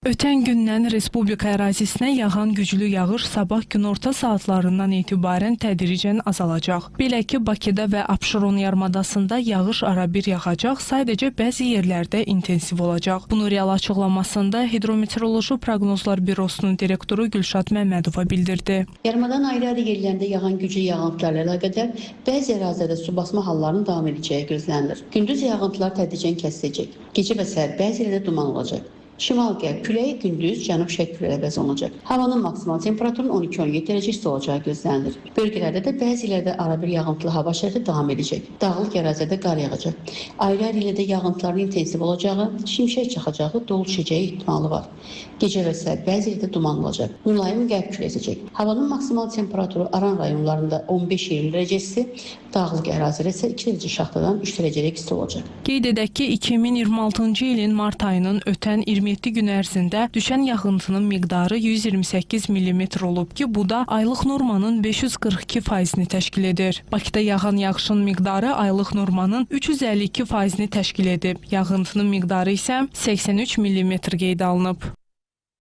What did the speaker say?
Ötən gündən Respublika ərazisinə yağan güclü yağış sabah günorta saatlarından etibarən tədricən azalacaq. Belə ki, Bakıda və Abşeron yarımadasında yağış arabir yağacaq, sadəcə bəzi yerlərdə intensiv olacaq. Bunu real açıqlamasında Hidrometeoroloji Proqnozlar Bürosunun direktoru Gülşad Məmmədova bildirdi. Yarımadan ayrı-ayrı yerlərində yağan güclü yağıntılarla əlaqədar bəzi ərazilərdə su basma hallarının davam edəcəyi gözlənilir. Gündüz yağıntılar tədricən kəsiləcək. Gecə və səhər bəzi yerlərdə duman olacaq. Şimal-qərb küləyi gündüz cənub-şərq küləyə əvəz olunacaq. Havanın maksimal temperaturunun 12-17 dərəcə isti olacağı gözlənilir. Bölgələrdə də bəzi yerlərdə arabir yağıntılı hava şəraiti davam edəcək. Dağlıq ərazilərdə qar yağacaq. Ayrı-ayrı yerlərdə yağıntıların intensiv olacağı, şimşək çaxacağı, dolu düşəcəyi ehtimalı var. Gecə və səhər bəzi yerlərdə duman olacaq. Mülayim qərb küləyi əsəcək. Havanın maksimal temperaturu Aran rayonlarında 15-20 dərəcə isti, dağlıq ərazilərdə isə 2 dərəcə şaxtadan 3 dərəcəlik isti olacaq. Qeyd edək ki, 2026-cı ilin mart ayının ötən 27 gün ərzində düşən yağıntının miqdarı 128 mm olub ki, bu da aylıq normanın 542%-ni təşkil edir. Bakıda yağan yağışın miqdarı aylıq normanın 352%-ni təşkil edib. Yağıntının miqdarı isə 83 mm qeydə alınıb.